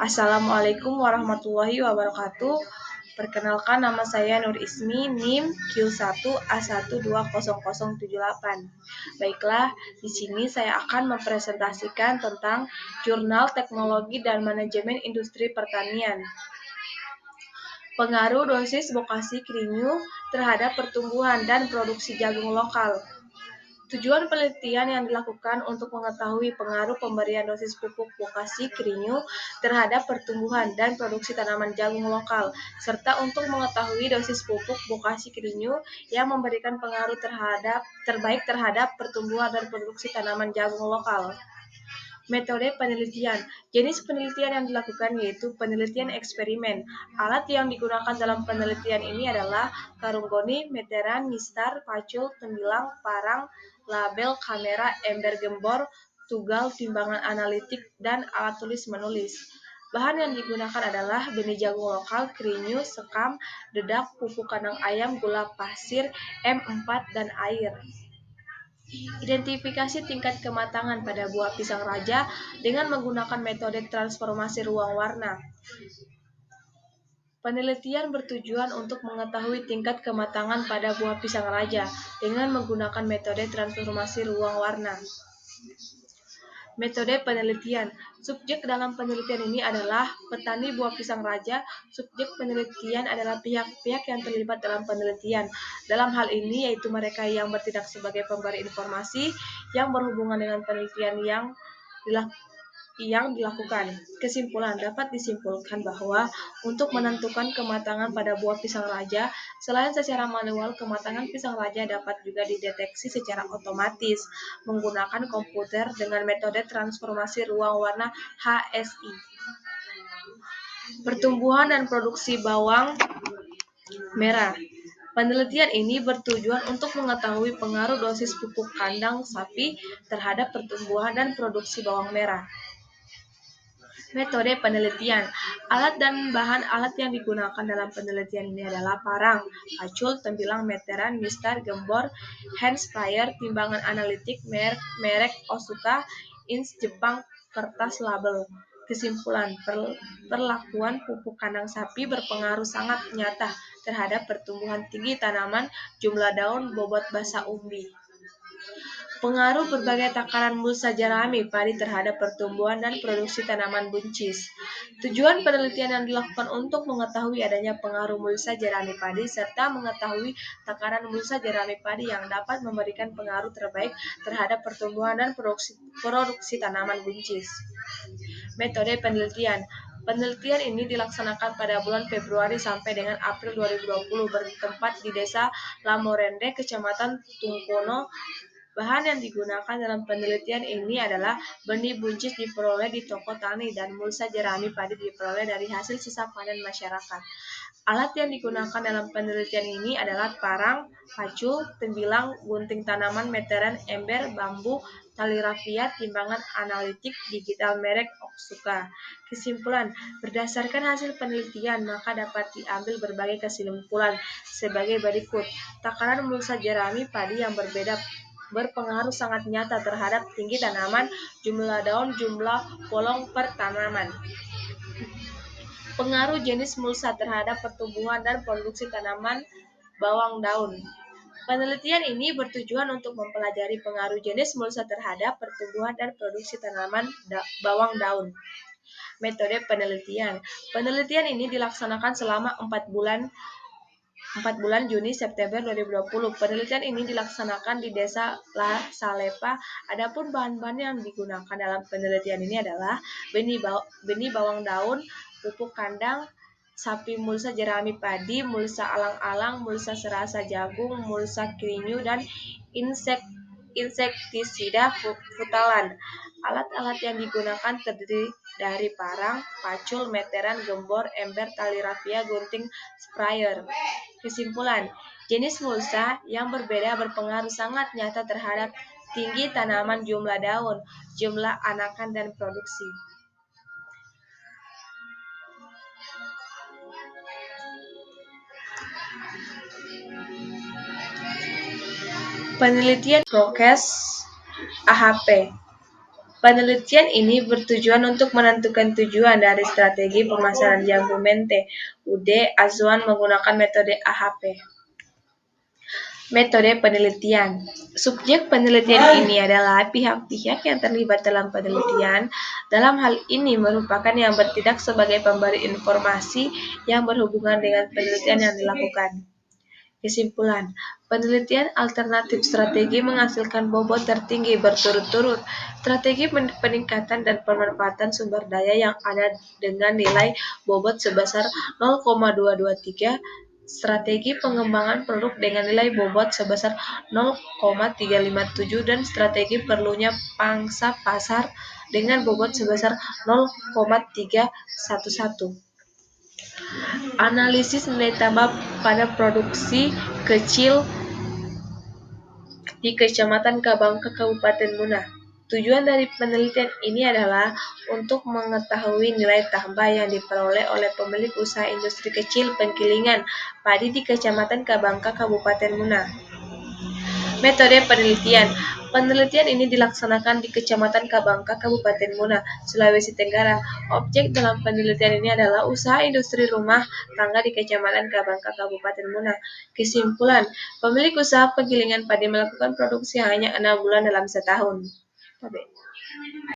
Assalamualaikum warahmatullahi wabarakatuh. Perkenalkan, nama saya Nur Ismi, NIM Q1A1200078. Baiklah, di sini saya akan mempresentasikan tentang Jurnal Teknologi dan Manajemen Industri Pertanian. Pengaruh dosis bokasi krinyu terhadap pertumbuhan dan produksi jagung lokal. Tujuan penelitian yang dilakukan untuk mengetahui pengaruh pemberian dosis pupuk bokasi krinyu terhadap pertumbuhan dan produksi tanaman jagung lokal, serta untuk mengetahui dosis pupuk bokasi krinyu yang memberikan pengaruh terbaik terhadap pertumbuhan dan produksi tanaman jagung lokal. Metode penelitian. Jenis penelitian yang dilakukan yaitu penelitian eksperimen. Alat yang digunakan dalam penelitian ini adalah karung goni, meteran, mistar, pacul, tembilang, parang, label, kamera, ember gembor, tugal, timbangan analitik, dan alat tulis menulis. Bahan yang digunakan adalah benih jagung lokal, krinyu, sekam, dedak, pupuk kandang ayam, gula pasir, M4, dan air. Identifikasi tingkat kematangan pada buah pisang raja dengan menggunakan metode transformasi ruang warna. Penelitian bertujuan untuk mengetahui tingkat kematangan pada buah pisang raja dengan menggunakan metode transformasi ruang warna. Metode penelitian. Subjek dalam penelitian ini adalah petani buah pisang raja. Subjek penelitian adalah pihak-pihak yang terlibat dalam penelitian. Dalam hal ini yaitu mereka yang bertindak sebagai pemberi informasi yang berhubungan dengan penelitian yang dilakukan. Kesimpulan, dapat disimpulkan bahwa untuk menentukan kematangan pada buah pisang raja, selain secara manual, kematangan pisang raja dapat juga dideteksi secara otomatis menggunakan komputer dengan metode transformasi ruang warna HSI. Pertumbuhan dan produksi bawang merah. Penelitian ini bertujuan untuk mengetahui pengaruh dosis pupuk kandang sapi terhadap pertumbuhan dan produksi bawang merah. Metode penelitian. Alat dan bahan alat yang digunakan dalam penelitian ini adalah parang, pacul, tembilang, meteran, mistar, gembor, hand sprayer, timbangan analitik, merek Osuka, ins Jepang, kertas label. Kesimpulan, perlakuan pupuk kandang sapi berpengaruh sangat nyata terhadap pertumbuhan tinggi tanaman, jumlah daun, bobot basa umbi. Pengaruh berbagai takaran mulsa jerami padi terhadap pertumbuhan dan produksi tanaman buncis. Tujuan penelitian yang dilakukan untuk mengetahui adanya pengaruh mulsa jerami padi serta mengetahui takaran mulsa jerami padi yang dapat memberikan pengaruh terbaik terhadap pertumbuhan dan produksi tanaman buncis. Metode penelitian. Penelitian ini dilaksanakan pada bulan Februari sampai dengan April 2020 bertempat di Desa Lamorende, Kecamatan Tungkono. Bahan yang digunakan dalam penelitian ini adalah benih buncis diperoleh di toko tani dan mulsa jerami padi diperoleh dari hasil sisa panen masyarakat. Alat yang digunakan dalam penelitian ini adalah parang, pacul, tembilang, gunting tanaman, meteran, ember, bambu, tali rafia, timbangan analitik, digital merek Osuka. Kesimpulan, berdasarkan hasil penelitian maka dapat diambil berbagai kesimpulan sebagai berikut. Takaran mulsa jerami padi yang berbeda berpengaruh sangat nyata terhadap tinggi tanaman, jumlah daun, jumlah bolong per tanaman. Pengaruh jenis mulsa terhadap pertumbuhan dan produksi tanaman bawang daun. Penelitian ini bertujuan untuk mempelajari pengaruh jenis mulsa terhadap pertumbuhan dan produksi tanaman bawang daun. Metode penelitian. Penelitian ini dilaksanakan selama 4 bulan Juni September 2020. Penelitian ini dilaksanakan di Desa La Salepa. Adapun bahan-bahan yang digunakan dalam penelitian ini adalah benih bawang daun, pupuk kandang sapi mulsa jerami padi, mulsa alang-alang, mulsa serasa jagung, mulsa krinyu, dan insektisida futalan. Alat-alat yang digunakan terdiri dari parang, pacul, meteran, gembor, ember, tali rafia, gunting, sprayer. Kesimpulan, jenis mulsa yang berbeda berpengaruh sangat nyata terhadap tinggi tanaman, jumlah daun, jumlah anakan, dan produksi. Penelitian prokes AHP. Penelitian ini bertujuan untuk menentukan tujuan dari strategi pemasaran jambu mente. Ude Azwan menggunakan metode AHP. Metode penelitian. Subjek penelitian ini adalah pihak-pihak yang terlibat dalam penelitian. Dalam hal ini merupakan yang bertindak sebagai pemberi informasi yang berhubungan dengan penelitian yang dilakukan. Kesimpulan, penelitian alternatif strategi menghasilkan bobot tertinggi berturut-turut. Strategi peningkatan dan pemanfaatan sumber daya yang ada dengan nilai bobot sebesar 0,223, strategi pengembangan produk dengan nilai bobot sebesar 0,357, dan strategi perlunya pangsa pasar dengan bobot sebesar 0,311. Analisis nilai tambah pada produksi kecil di Kecamatan Kabangka, Kabupaten Muna. Tujuan dari penelitian ini adalah untuk mengetahui nilai tambah yang diperoleh oleh pemilik usaha industri kecil penggilingan padi di Kecamatan Kabangka, Kabupaten Muna. Metode penelitian. Penelitian ini dilaksanakan di Kecamatan Kabangka, Kabupaten Muna, Sulawesi Tenggara. Objek dalam penelitian ini adalah usaha industri rumah tangga di Kecamatan Kabangka, Kabupaten Muna. Kesimpulan, pemilik usaha penggilingan padi melakukan produksi hanya 6 bulan dalam setahun.